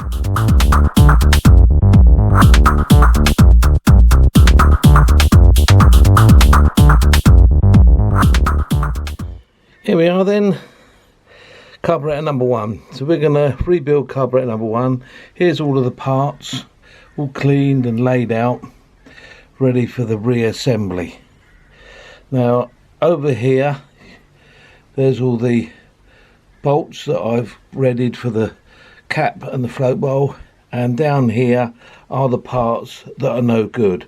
Here we are then, carburetor number one. So we're going to rebuild carburetor number one. Here's all of the parts, all cleaned and laid out, ready for the reassembly. Now over here, there's all the bolts that I've readied for the cap and the float bowl, and down here are the parts that are no good.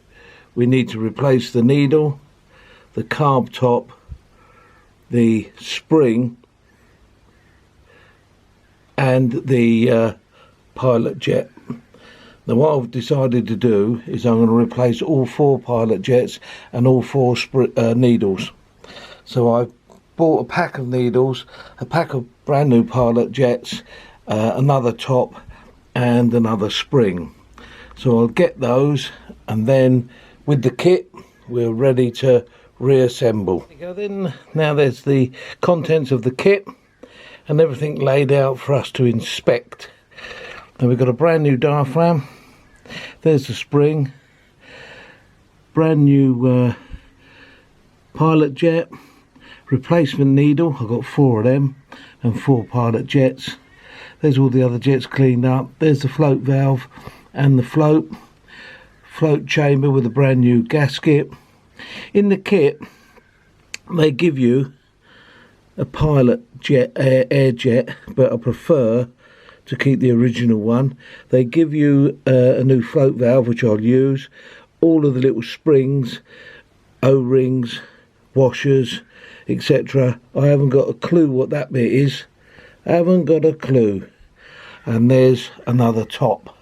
We need to replace the needle, the carb top, the spring, and the pilot jet. Now what I've decided to do is I'm going to replace all 4 pilot jets and all 4 needles. So I've bought a pack of needles, a pack of brand new pilot jets, another top and another spring. So I'll get those, and then with the kit we're ready to reassemble. Then now there's the contents of the kit and everything laid out for us to inspect. Now we've got a brand new diaphragm, there's the spring, brand new pilot jet, replacement needle, I've got 4 of them, and 4 pilot jets. There's all the other jets cleaned up. There's the float valve and the float chamber with a brand new gasket. In the kit they give you a pilot jet, air jet, but I prefer to keep the original one. They give you a new float valve, which I'll use, all of the little springs, O-rings, washers, etc. I haven't got a clue what that bit is. I haven't got a clue. And there's another top.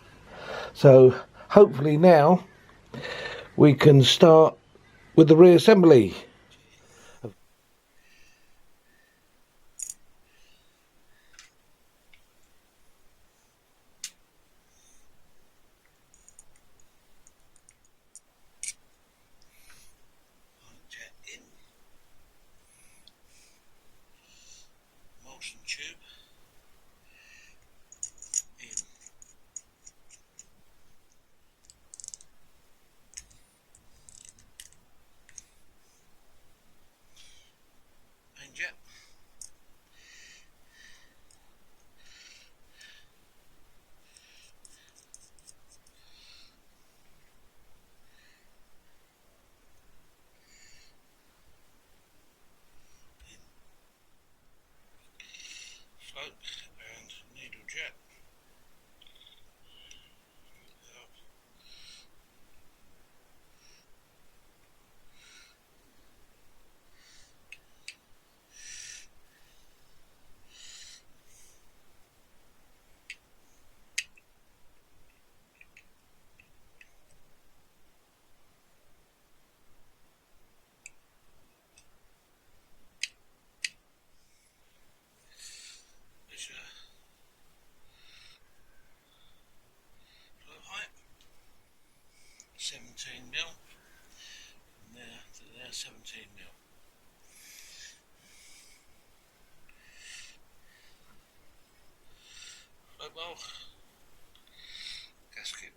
So hopefully now we can start with the reassembly. Jet in, motion tube in. Main jet. Float and needle jet. Float height 17 mil, from there to there 17 mil. Float bowl, gasket.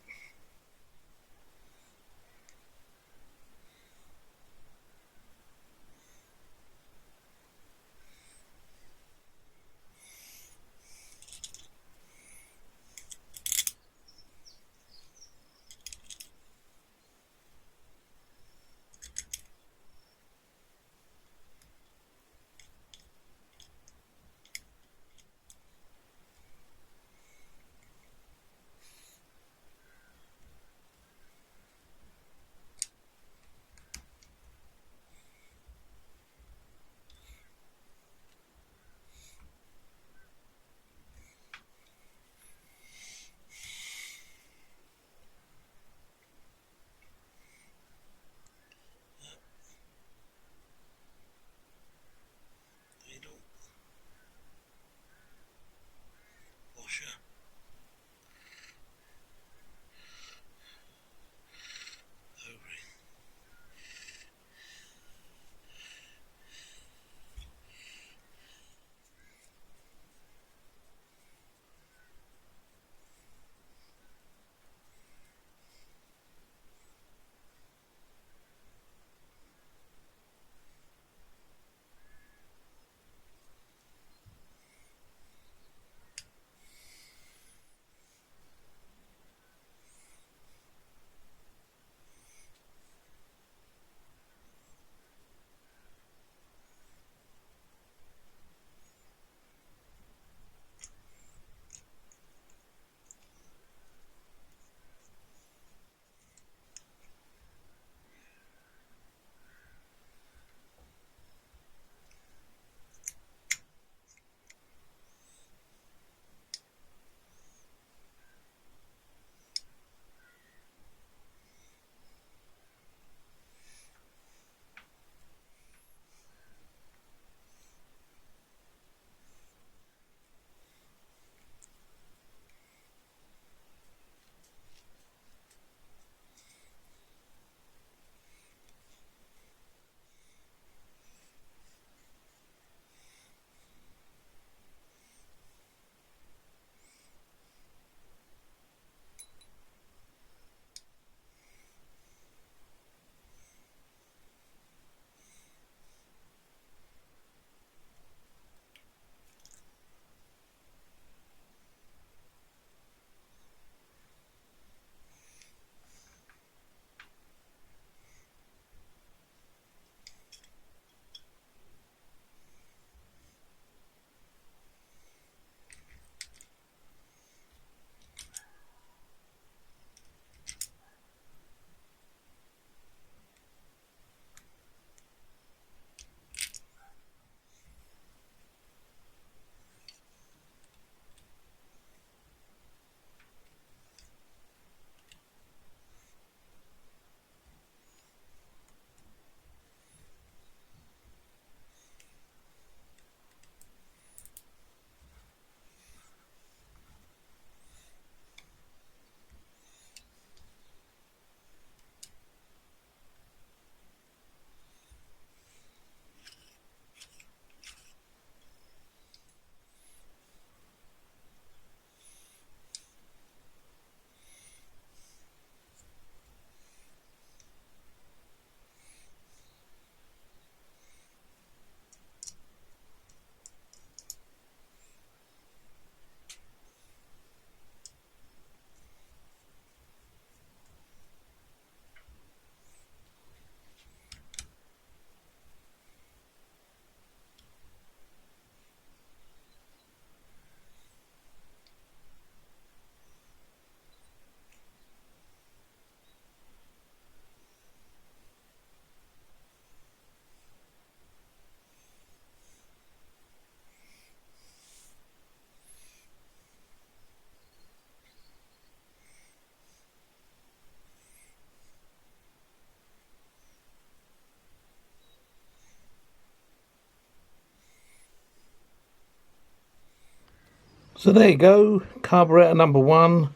So there you go, carburetor number 1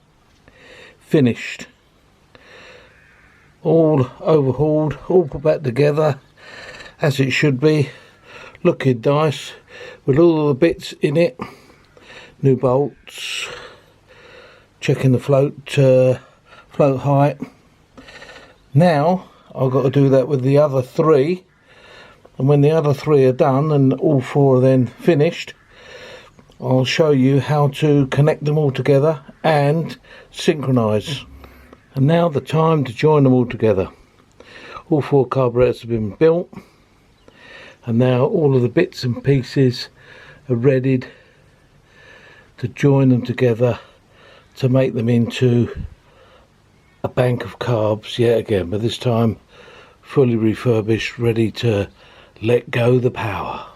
finished, all overhauled, all put back together as it should be, looking nice with all the bits in it, new bolts, checking the float height. Now I've got to do that with the other 3, and when the other 3 are done and all 4 are then finished, I'll show you how to connect them all together and synchronise. And now the time to join them all together. All 4 carburetors have been built, and now all of the bits and pieces are ready to join them together to make them into a bank of carbs yet again, but this time fully refurbished, ready to let go the power.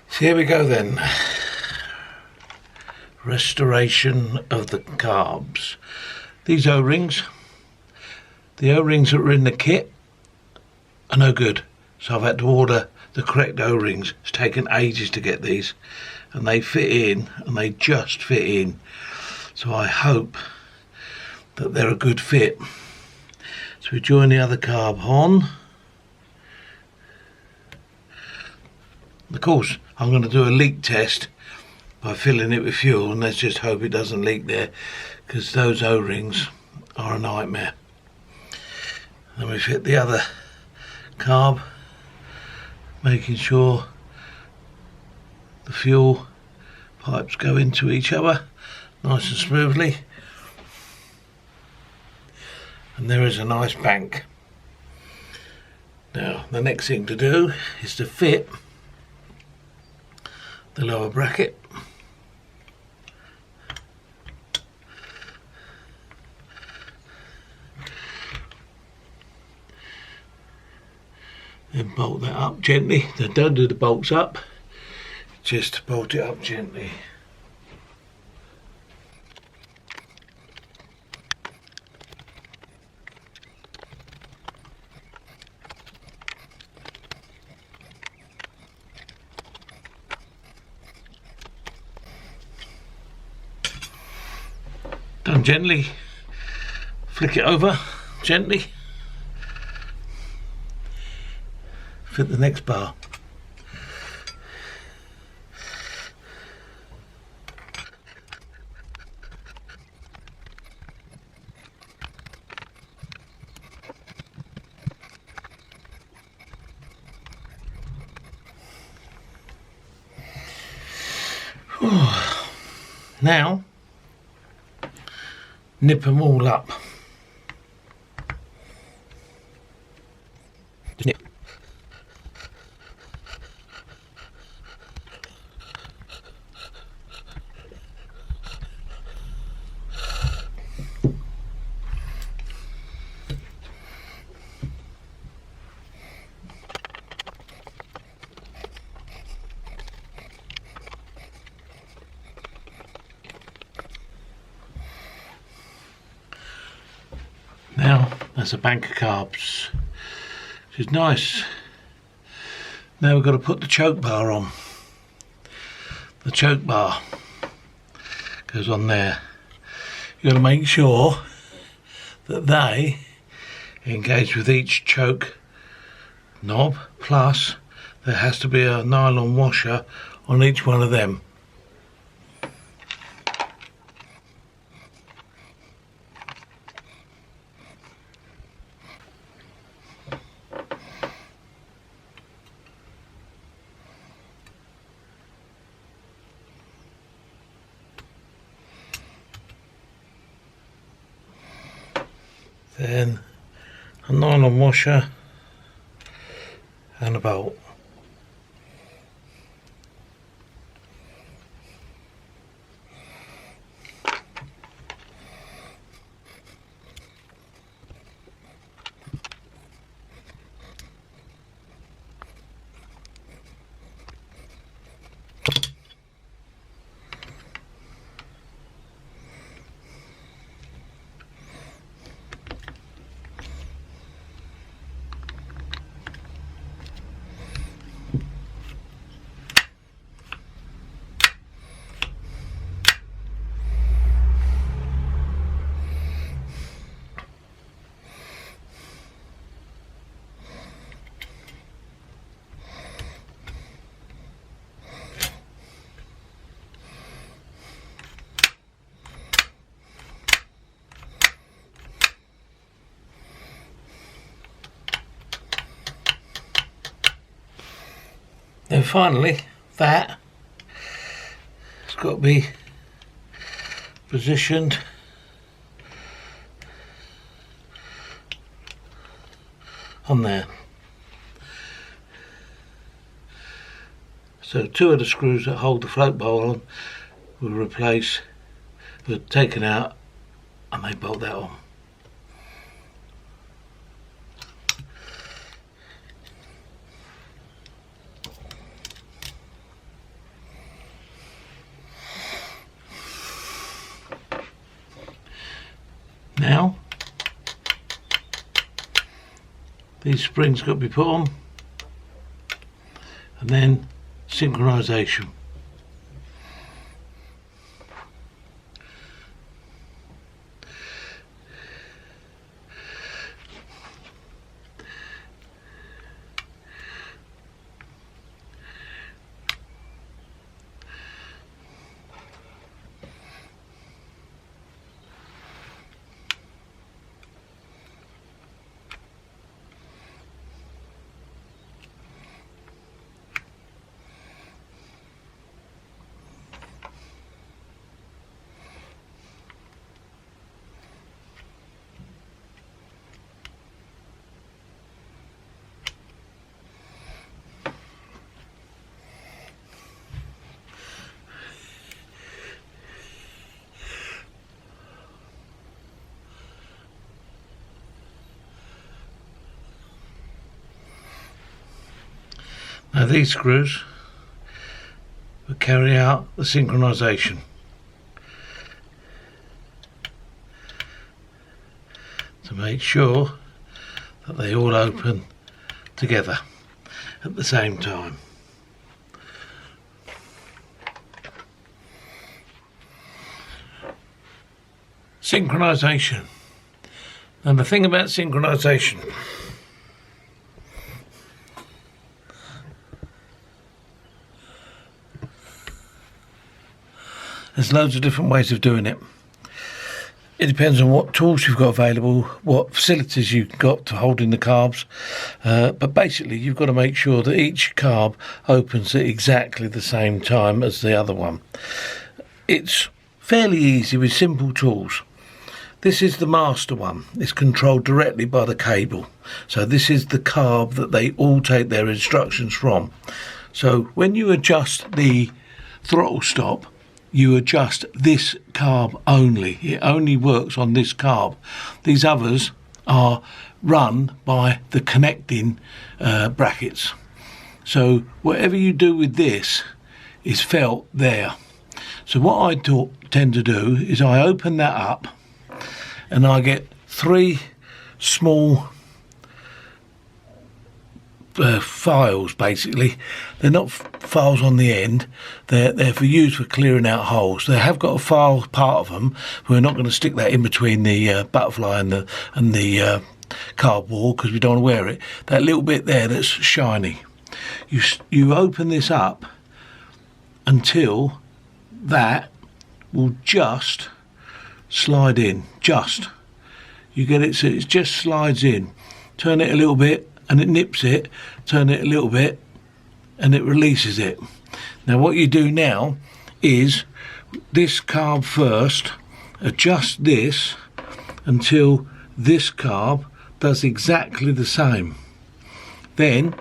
So here we go then. Restoration of the carbs. These O-rings, the O-rings that were in the kit are no good. So I've had to order the correct O-rings. It's taken ages to get these, and they fit in, and they just fit in. So I hope that they're a good fit. So we join the other carb on. Of course, I'm going to do a leak test by filling it with fuel, and let's just hope it doesn't leak there, because those O-rings are a nightmare. Then we fit the other carb, making sure the fuel pipes go into each other nice and smoothly, and there is a nice bank. Now the next thing to do is to fit the lower bracket. Then bolt that up gently. Then don't do the bolts up, just bolt it up gently. Done gently, flick it over gently, fit the next bar. Now nip them all up. Nip. Now that's a bank of carbs, which is nice. Now we've got to put the choke bar on. The choke bar goes on there. You've got to make sure that they engage with each choke knob, plus there has to be a nylon washer on each one of them. Then a nylon washer and a bolt. Then finally, that has got to be positioned on there. So 2 of the screws that hold the float bowl on will replace, were taken out, and they bolt that on. Now, these springs got to be put on, and then synchronisation. Now these screws will carry out the synchronisation. To make sure that they all open together at the same time. Synchronisation. And the thing about synchronisation, there's loads of different ways of doing it. It depends on what tools you've got available, what facilities you've got to hold in the carbs, but basically you've got to make sure that each carb opens at exactly the same time as the other one. It's fairly easy with simple tools. This is the master one. It's controlled directly by the cable. So this is the carb that they all take their instructions from. So when you adjust the throttle stop, you adjust this carb only. It only works on this carb. These others are run by the connecting brackets. So whatever you do with this is felt there. So what I tend to do is I open that up and I get 3 small files. Basically, they're not files on the end, they're for use for clearing out holes. They have got a file part of them. We're not going to stick that in between the butterfly and the cardboard because we don't want to wear it. That little bit there that's shiny, you open this up until that will just slide in. You get it, so it just slides in. Turn it a little bit and it nips it, turn it a little bit and it releases it. Now what you do now is this carb first, adjust this until this carb does exactly the same. Then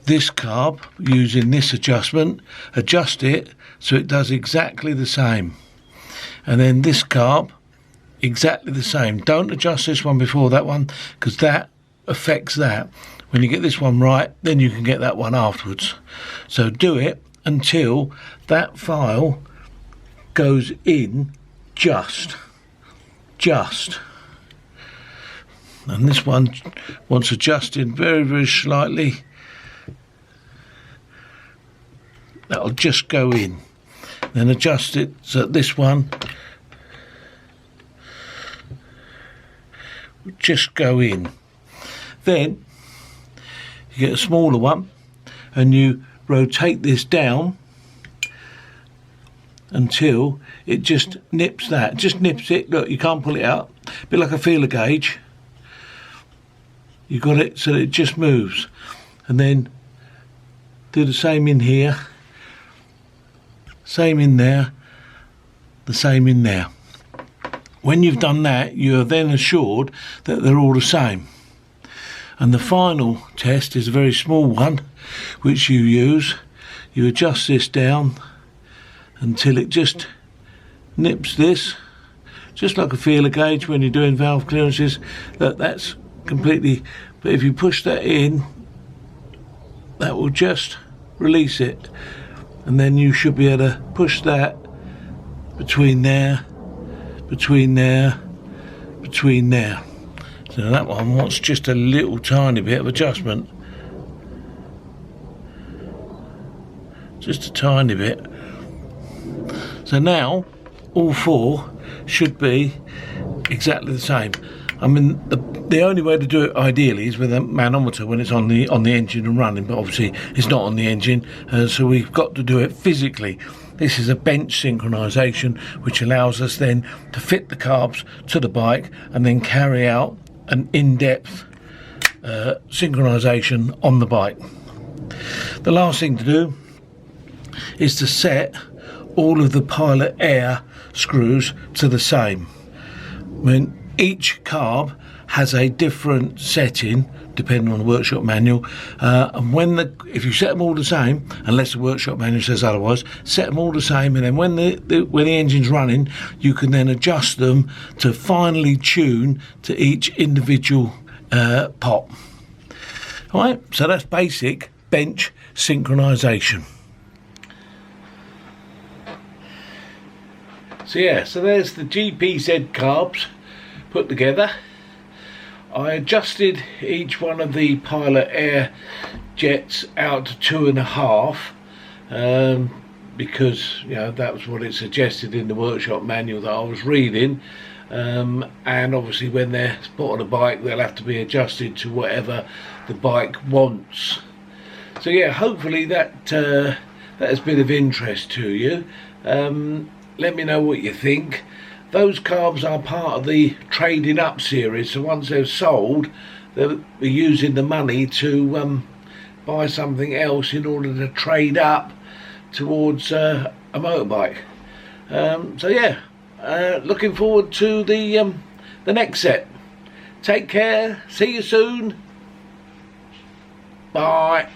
this carb using this adjustment, adjust it so it does exactly the same, and then this carb exactly the same. Don't adjust this one before that one, because that affects that. When you get this one right, then you can get that one afterwards. So do it until that file goes in just. And this one wants adjusting very, very slightly. That'll just go in. Then adjust it so that this one will just go in. Then you get a smaller one and you rotate this down until it just nips that. Just nips it. Look, you can't pull it out. A bit like a feeler gauge. You got it so that it just moves. And then do the same in here. Same in there. The same in there. When you've done that, you are then assured that they're all the same. And the final test is a very small one, which you use. You adjust this down until it just nips this, just like a feeler gauge when you're doing valve clearances. That's completely, but if you push that in, that will just release it, and then you should be able to push that between there, between there, between there. So that one wants just a little tiny bit of adjustment, just a tiny bit. So now all four should be exactly the same. I mean, the only way to do it ideally is with a manometer when it's on the engine and running, but obviously it's not on the engine, so we've got to do it physically. This is a bench synchronization, which allows us then to fit the carbs to the bike and then carry out an in-depth synchronization on the bike. The last thing to do is to set all of the pilot air screws to the same. I mean, each carb has a different setting depending on the workshop manual, and if you set them all the same, unless the workshop manual says otherwise, set them all the same, and then when the engine's running, you can then adjust them to finely tune to each individual pot. All right, so that's basic bench synchronization. So yeah, so there's the GPZ carbs put together. I adjusted each one of the pilot air jets out to 2.5 because that was what it suggested in the workshop manual that I was reading, and obviously when they're put on a bike they'll have to be adjusted to whatever the bike wants. So yeah, hopefully that has been of interest to you. Let me know what you think. Those carbs are part of the trading up series, so once they're sold, they'll be using the money to buy something else in order to trade up towards a motorbike. So yeah, looking forward to the next set. Take care, see you soon, bye.